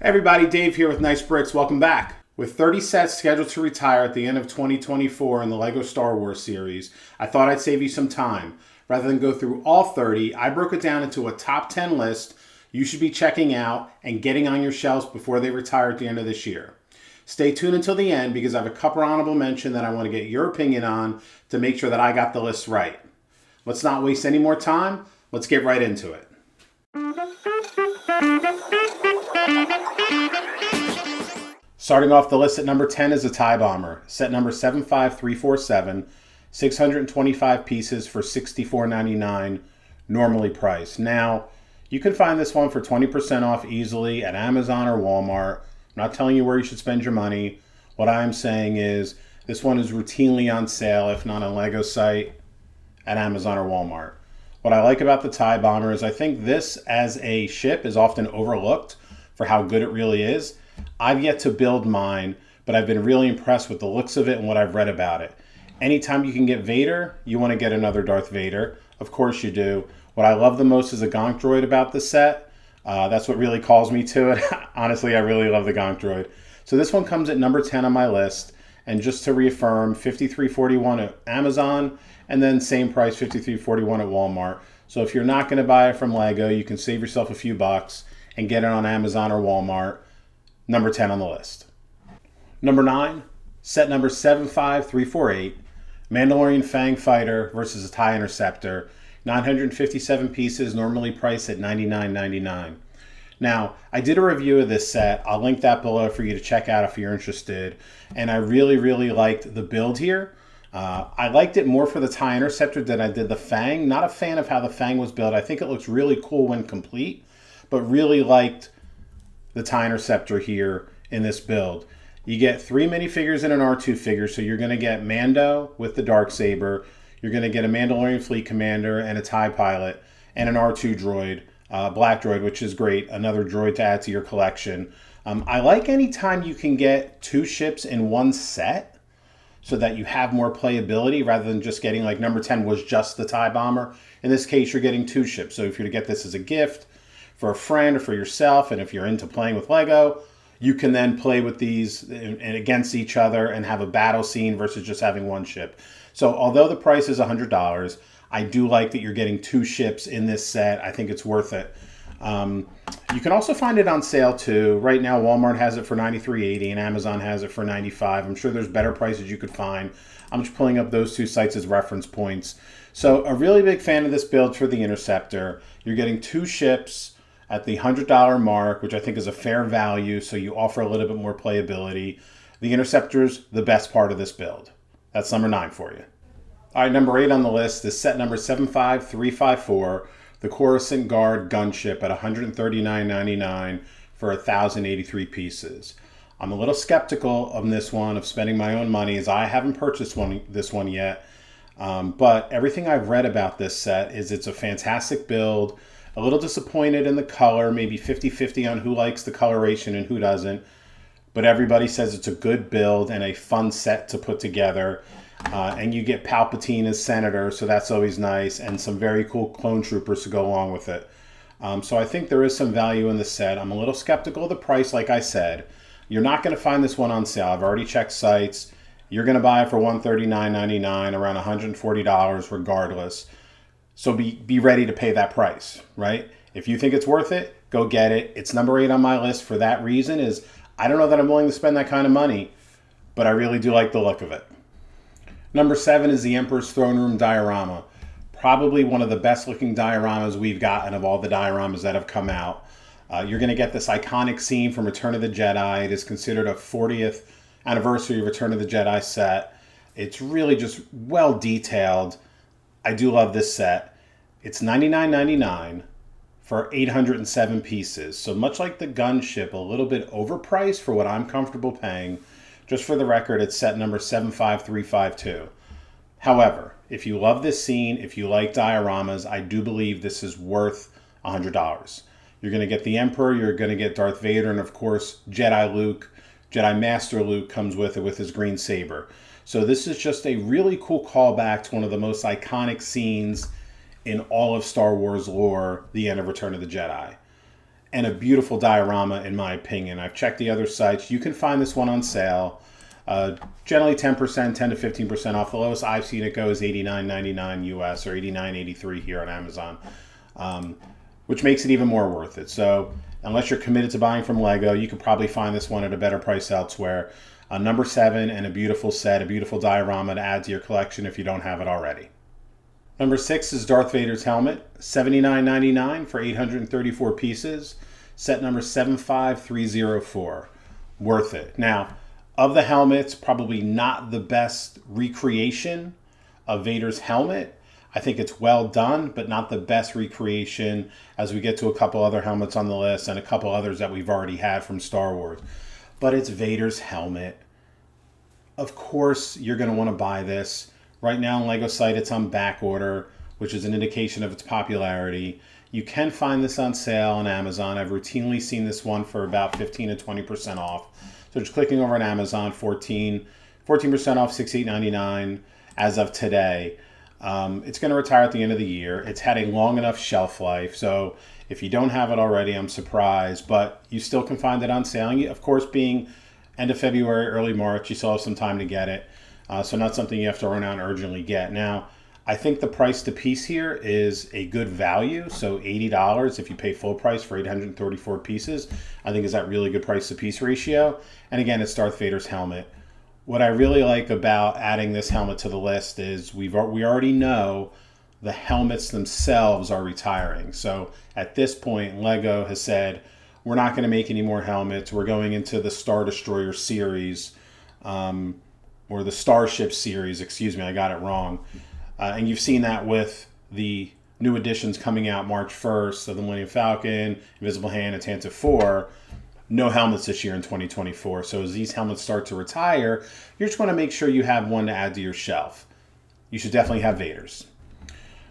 Everybody, Dave here with Nice Bricks. Welcome back. With 30 sets scheduled to retire at the end of 2024 in the LEGO Star Wars series, I thought I'd save you some time. Rather than go through all 30, I broke it down into a top 10 list you should be checking out and getting on your shelves before they retire at the end of this year. Stay tuned until the end because I have a couple honorable mention that I want to get your opinion on to make sure that I got the list right. Let's not waste any more time. Let's get right into it. Starting off the list at number 10 is a TIE Bomber, set number 75347, 625 pieces for $64.99, normally priced. Now, you can find this one for 20% off easily at Amazon or Walmart. I'm not telling you where you should spend your money. What I'm saying is this one is routinely on sale, if not on LEGO site, at Amazon or Walmart. What I like about the TIE Bomber is I think this as a ship is often overlooked for how good it really is. I've yet to build mine, but I've been really impressed with the looks of it and what I've read about it. Anytime you can get Vader, you want to get another Darth Vader. Of course you do. What I love the most is a Gonk Droid about the set. That's what really calls me to it. Honestly, I really love the Gonk Droid. So this one comes at number 10 on my list. And just to reaffirm, $53.41 at Amazon, and then same price, $53.41 at Walmart. So if you're not going to buy it from LEGO, you can save yourself a few bucks and get it on Amazon or Walmart. Number 10 on the list. Number 9, set number 75348, Mandalorian Fang Fighter versus a TIE Interceptor, 957 pieces, normally priced at $99.99. Now, I did a review of this set. I'll link that below for you to check out if you're interested. And I really, really liked the build here. I liked it more for the TIE Interceptor than I did the Fang. Not a fan of how the Fang was built. I think it looks really cool when complete, but really liked the TIE Interceptor here in this build. You get 3 minifigures and an R2 figure, so you're going to get Mando with the Darksaber, you're going to get a Mandalorian Fleet Commander and a TIE Pilot, and an R2 droid, Black Droid, which is great, another droid to add to your collection. I like any time you can get 2 ships in one set so that you have more playability rather than just getting, like number 10 was just the TIE Bomber. In this case, you're getting 2 ships, so if you're to get this as a gift, for a friend or for yourself, and if you're into playing with LEGO, you can then play with these and against each other and have a battle scene versus just having one ship. So although the price is $100, I do like that you're getting 2 ships in this set. I think it's worth it. You can also find it on sale too. Right now, Walmart has it for $93.80 and Amazon has it for $95. I'm sure there's better prices you could find. I'm just pulling up those 2 sites as reference points. So a really big fan of this build for the Interceptor. You're getting 2 ships at the $100 mark, which I think is a fair value, so you offer a little bit more playability. The Interceptor's the best part of this build. That's number 9 for you. All right, number 8 on the list is set number 75354, the Coruscant Guard gunship at $139.99 for 1,083 pieces. I'm a little skeptical of this one, of spending my own money, as I haven't purchased this one yet. But everything I've read about this set is it's a fantastic build. A little disappointed in the color, maybe 50-50 on who likes the coloration and who doesn't. But everybody says it's a good build and a fun set to put together. And you get Palpatine as Senator, so that's always nice. And some very cool clone troopers to go along with it. So I think there is some value in the set. I'm a little skeptical of the price, like I said. You're not going to find this one on sale. I've already checked sites. You're going to buy it for $139.99, around $140 regardless. So be ready to pay that price, right? If you think it's worth it, go get it. It's number 8 on my list for that reason. Is I don't know that I'm willing to spend that kind of money, but I really do like the look of it. Number 7 is the Emperor's Throne Room diorama. Probably one of the best looking dioramas we've gotten of all the dioramas that have come out. You're going to get this iconic scene from Return of the Jedi. It is considered a 40th anniversary of Return of the Jedi set. It's really just well detailed. I do love this set. It's $99.99 for 807 pieces. So much like the gunship, a little bit overpriced for what I'm comfortable paying. Just for the record, it's set number 75352. However, if you love this scene, if you like dioramas, I do believe this is worth $100. You're going to get the Emperor, you're going to get Darth Vader, and of course, Jedi Luke. Jedi Master Luke comes with it with his green saber. So this is just a really cool callback to one of the most iconic scenes in all of Star Wars lore, the end of Return of the Jedi. and a beautiful diorama in my opinion. I've checked the other sites. You can find this one on sale. Generally 10%, 10 to 15% off. The lowest I've seen it go is $89.99 US or $89.83 here on Amazon, which makes it even more worth it. So unless you're committed to buying from Lego, you could probably find this one at a better price elsewhere. Number 7, and a beautiful set, a beautiful diorama to add to your collection if you don't have it already. Number 6 is Darth Vader's helmet, $79.99 for 834 pieces, set number 75304. Worth it. Now, of the helmets, probably not the best recreation of Vader's helmet. I think it's well done, but not the best recreation as we get to a couple other helmets on the list and a couple others that we've already had from Star Wars. But it's Vader's helmet. Of course, you're going to want to buy this. Right now on LEGO site, it's on back order, which is an indication of its popularity. You can find this on sale on Amazon. I've routinely seen this one for about 15 to 20% off. So just clicking over on Amazon, 14% off, $68.99 as of today. It's going to retire at the end of the year. It's had a long enough shelf life, so if you don't have it already, I'm surprised, but you still can find it on sale. And of course, being end of February, early March, you still have some time to get it. So not something you have to run out and urgently get. Now, I think the price to piece here is a good value. So $80 if you pay full price for 834 pieces, I think is that really good price to piece ratio. And again, it's Darth Vader's helmet. What I really like about adding this helmet to the list is we already know the helmets themselves are retiring. So at this point, LEGO has said, we're not going to make any more helmets. We're going into the Star Destroyer series, or the Starship series, excuse me, I got it wrong. And you've seen that with the new editions coming out March 1st, so the Millennium Falcon, Invisible Hand, and Tantive 4. No helmets this year in 2024. So as these helmets start to retire, you just want to make sure you have one to add to your shelf. You should definitely have Vader's.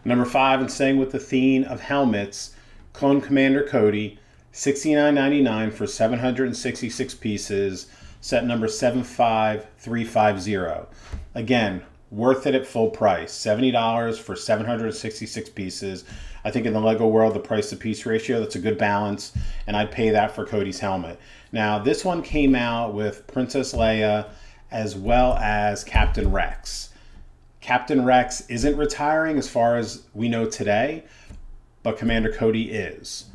Number 5, and staying with the theme of helmets, Clone Commander Cody, $69.99 for 766 pieces, set number 75350. Again, worth it at full price. $70 for 766 pieces. I think in the LEGO world, the price to piece ratio, that's a good balance, and I'd pay that for Cody's helmet. Now, this one came out with Princess Leia as well as Captain Rex. Captain Rex isn't retiring as far as we know today, but Commander Cody is.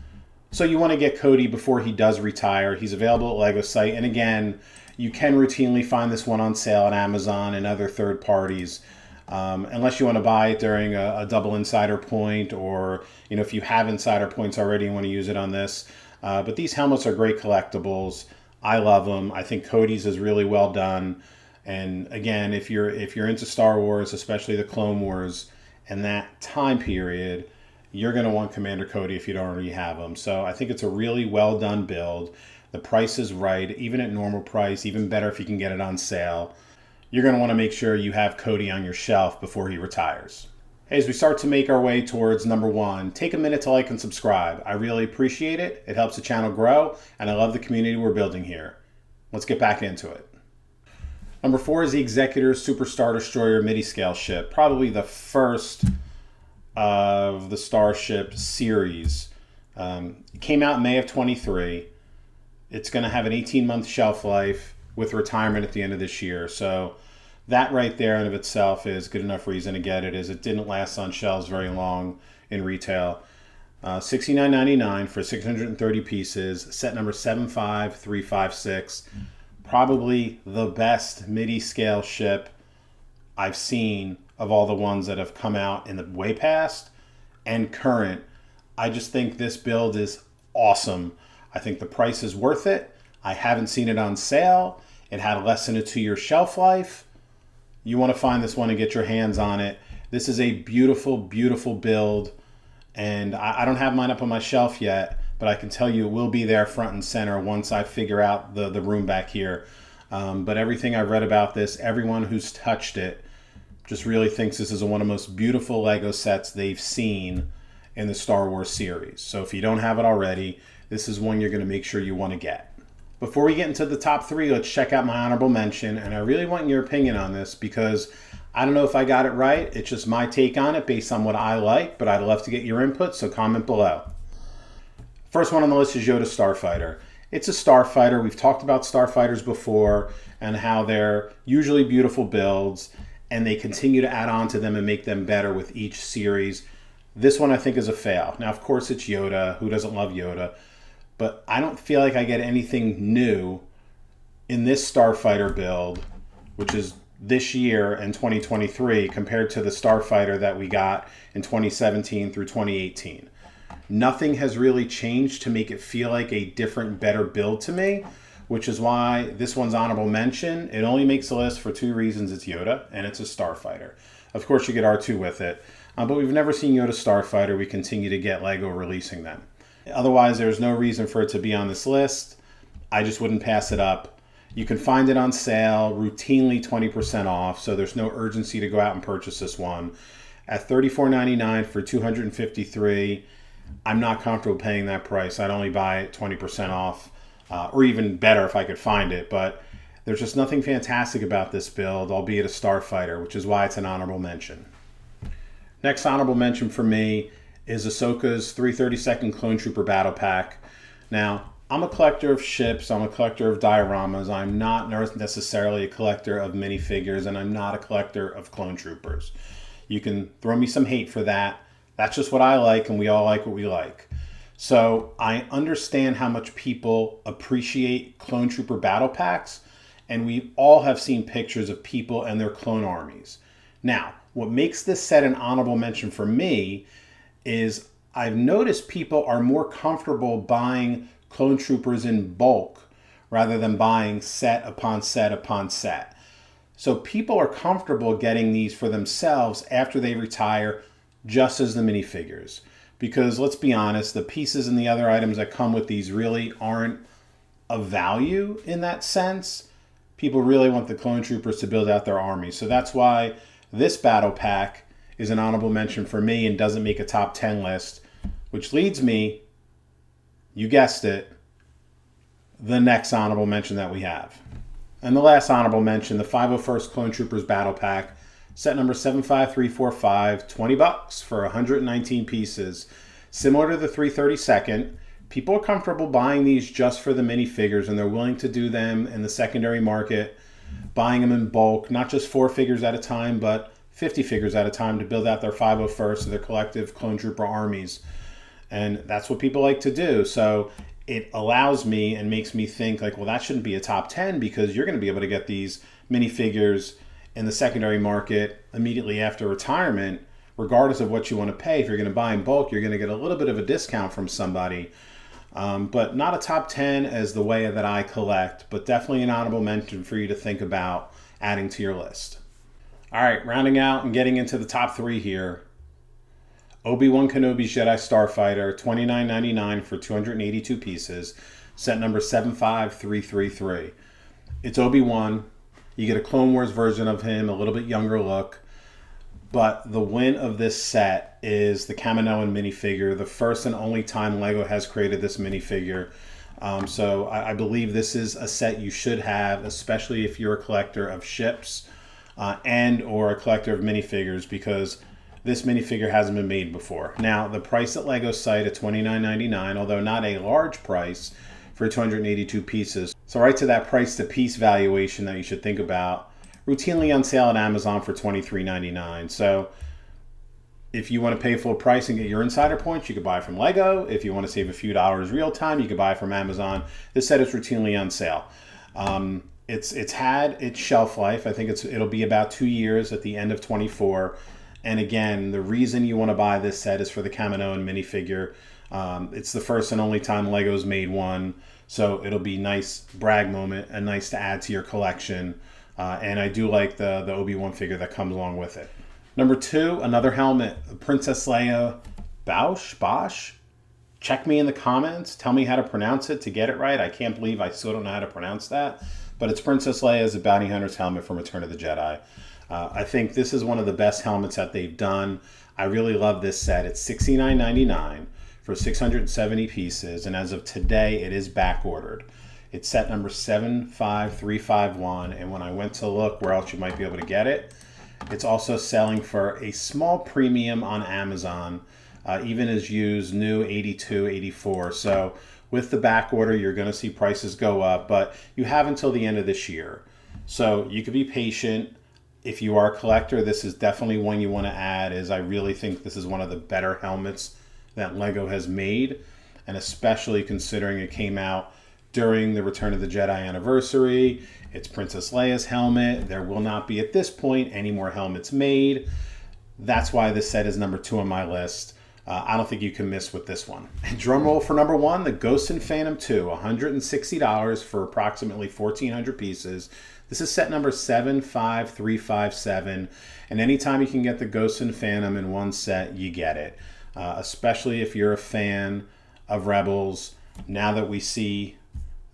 So you want to get Cody before he does retire. He's available at LEGO site, and again, you can routinely find this one on sale on Amazon and other third parties, unless you want to buy it during a double insider point, or if you have insider points already and want to use it on this. But these helmets are great collectibles. I love them. I think Cody's is really well done. And again, if you're into Star Wars, especially the Clone Wars and that time period, you're going to want Commander Cody if you don't already have them. So I think it's a really well done build. The price is right, even at normal price, even better if you can get it on sale. You're going to want to make sure you have Cody on your shelf before he retires. Hey, as we start to make our way towards number 1, take a minute to like and subscribe. I really appreciate it. It helps the channel grow, and I love the community we're building here. Let's get back into it. Number 4 is the Executor Super Star Destroyer midi-scale ship, probably the first of the Starship series. It came out in May of 23. It's going to have an 18-month shelf life with retirement at the end of this year. So that right there in of itself is good enough reason to get it, as it didn't last on shelves very long in retail. $69.99 for 630 pieces, set number 75356. Probably the best midi-scale ship I've seen of all the ones that have come out in the way past and current. I just think this build is awesome. I think the price is worth it. I haven't seen it on sale. It had less than a 2-year shelf life. You want to find this one and get your hands on it. This is a beautiful, beautiful build. And I don't have mine up on my shelf yet, but I can tell you it will be there front and center once I figure out the room back here. But everything I've read about this, everyone who's touched it, just really thinks this is one of the most beautiful LEGO sets they've seen in the Star Wars series. So if you don't have it already, this is one you're going to make sure you want to get. Before we get into the top 3, let's check out my honorable mention. And I really want your opinion on this because I don't know if I got it right. It's just my take on it based on what I like, but I'd love to get your input, so comment below. First one on the list is Yoda Starfighter. It's a starfighter. We've talked about starfighters before and how they're usually beautiful builds, and they continue to add on to them and make them better with each series. This one I think is a fail. Now, of course, it's Yoda. Who doesn't love Yoda? But I don't feel like I get anything new in this starfighter build, which is this year in 2023, compared to the starfighter that we got in 2017 through 2018. Nothing has really changed to make it feel like a different, better build to me, which is why this one's honorable mention. It only makes the list for two reasons. It's Yoda, and it's a starfighter. Of course, you get R2 with it, but we've never seen Yoda Starfighter. We continue to get LEGO releasing them. Otherwise, there's no reason for it to be on this list. I just wouldn't pass it up. You can find it on sale, routinely 20% off, so there's no urgency to go out and purchase this one. At $34.99 for 253, I'm not comfortable paying that price. I'd only buy it 20% off, or even better if I could find it. But there's just nothing fantastic about this build, albeit a starfighter, which is why it's an honorable mention. Next honorable mention for me is Ahsoka's 332nd Clone Trooper Battle Pack. Now, I'm a collector of ships, I'm a collector of dioramas, I'm not necessarily a collector of minifigures, and I'm not a collector of Clone Troopers. You can throw me some hate for that. That's just what I like, and we all like what we like. So I understand how much people appreciate Clone Trooper Battle Packs, and we all have seen pictures of people and their clone armies. Now, what makes this set an honorable mention for me is I've noticed people are more comfortable buying Clone Troopers in bulk rather than buying set upon set upon set. So people are comfortable getting these for themselves after they retire, just as the minifigures. Because let's be honest, the pieces and the other items that come with these really aren't of value in that sense. People really want the Clone Troopers to build out their armies. So that's why this battle pack is an honorable mention for me and doesn't make a top 10 list, which leads me, you guessed it, the next honorable mention that we have. And the last honorable mention, the 501st Clone Troopers Battle Pack, set number 75345, $20 for 119 pieces. Similar to the 332nd, people are comfortable buying these just for the minifigures, and they're willing to do them in the secondary market, buying them in bulk, not just 4 figures at a time, but 50 figures at a time to build out their 501st or their collective Clone Trooper armies. And that's what people like to do. So it allows me and makes me think like, well, that shouldn't be a top 10 because you're going to be able to get these minifigures in the secondary market immediately after retirement, regardless of what you want to pay. If you're going to buy in bulk, you're going to get a little bit of a discount from somebody. But not a top 10 as the way that I collect, but definitely an honorable mention for you to think about adding to your list. All right, rounding out and getting into the top 3 here. Obi-Wan Kenobi's Jedi Starfighter, $29.99 for 282 pieces, set number 75333. It's Obi-Wan. You get a Clone Wars version of him, a little bit younger look. But the win of this set is the Kaminoan minifigure, the first and only time LEGO has created this minifigure. So I believe this is a set you should have, especially if you're a collector of ships and or a collector of minifigures, because this minifigure hasn't been made before. Now, the price at LEGO's site at $29.99, although not a large price for 282 pieces. So right to that price to piece valuation that you should think about. Routinely on sale at Amazon for $23.99. So if you want to pay full price and get your insider points, you could buy from LEGO. If you want to save a few dollars real time, you could buy from Amazon. This set is routinely on sale. It's had its shelf life. I think it'll be about 2 years at the end of 24. And again, the reason you want to buy this set is for the Kaminoan minifigure. It's the first and only time LEGO's made one. So it'll be a nice brag moment and nice to add to your collection. And I do like the Obi-Wan figure that comes along with it. Number 2, another helmet, Princess Leia Bosch. Check me in the comments. Tell me how to pronounce it to get it right. I can't believe I still don't know how to pronounce that. But it's Princess Leia's a Bounty Hunter's helmet from Return of the Jedi. I think this is one of the best helmets that they've done. I really love this set. It's $69.99 for 670 pieces. And as of today, it is back ordered. It's set number 75351, and when I went to look where else you might be able to get it, it's also selling for a small premium on Amazon. even as used, new 82, 84. So with the back order, you're going to see prices go up, but you have until the end of this year. So you could be patient. If you are a collector, this is definitely one you want to add, as I really think this is one of the better helmets that LEGO has made, and especially considering it came out during the Return of the Jedi anniversary. It's Princess Leia's helmet. There will not be, at this point, any more helmets made. That's why this set is number 2 on my list. I don't think you can miss with this one. And drum roll for number 1, the Ghost and Phantom 2, $160 for approximately 1,400 pieces. This is set number 75357, and anytime you can get the Ghost and Phantom in one set, you get it. Especially if you're a fan of Rebels. Now that we see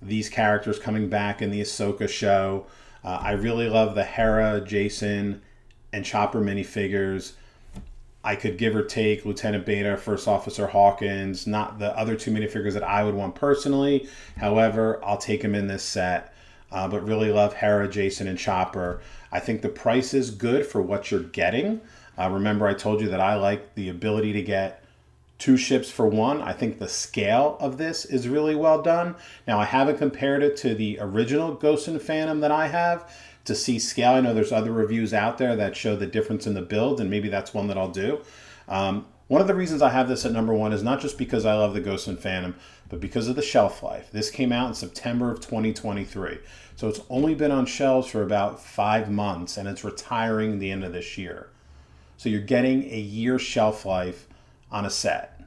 these characters coming back in the Ahsoka show, I really love the Hera, Jason, and Chopper minifigures. I could give or take Lieutenant Beta, First Officer Hawkins, not the other 2 minifigures that I would want personally. However, I'll take them in this set. But really love Hera, Jason, and Chopper. I think the price is good for what you're getting. Remember, I told you that I like the ability to get 2 ships for 1. I think the scale of this is really well done. Now, I haven't compared it to the original Ghost and Phantom that I have to see scale. I know there's other reviews out there that show the difference in the build, and maybe that's one that I'll do. One of the reasons I have this at number 1 is not just because I love the Ghost and Phantom, but because of the shelf life. This came out in September of 2023. So it's only been on shelves for about 5 months, and it's retiring the end of this year. So you're getting a year shelf life on a set.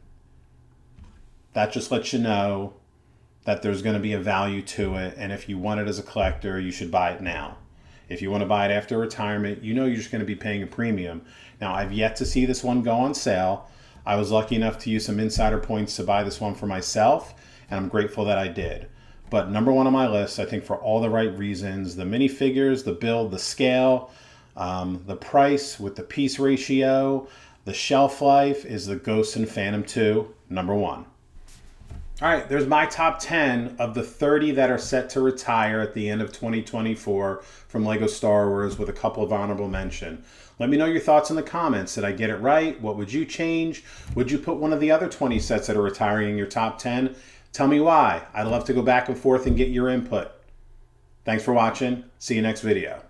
That just lets you know that there's going to be a value to it, and if you want it as a collector, you should buy it now. If you want to buy it after retirement, you know you're just going to be paying a premium. Now, I've yet to see this one go on sale. I was lucky enough to use some insider points to buy this one for myself, and I'm grateful that I did. But number 1 on my list, I think for all the right reasons: the minifigures, the build, the scale, the price with the piece ratio, the shelf life, is the Ghost and Phantom 2, number 1. All right, there's my top 10 of the 30 that are set to retire at the end of 2024 from LEGO Star Wars, with a couple of honorable mention. Let me know your thoughts in the comments. Did I get it right? What would you change? Would you put one of the other 20 sets that are retiring in your top 10? Tell me why. I'd love to go back and forth and get your input. Thanks for watching. See you next video.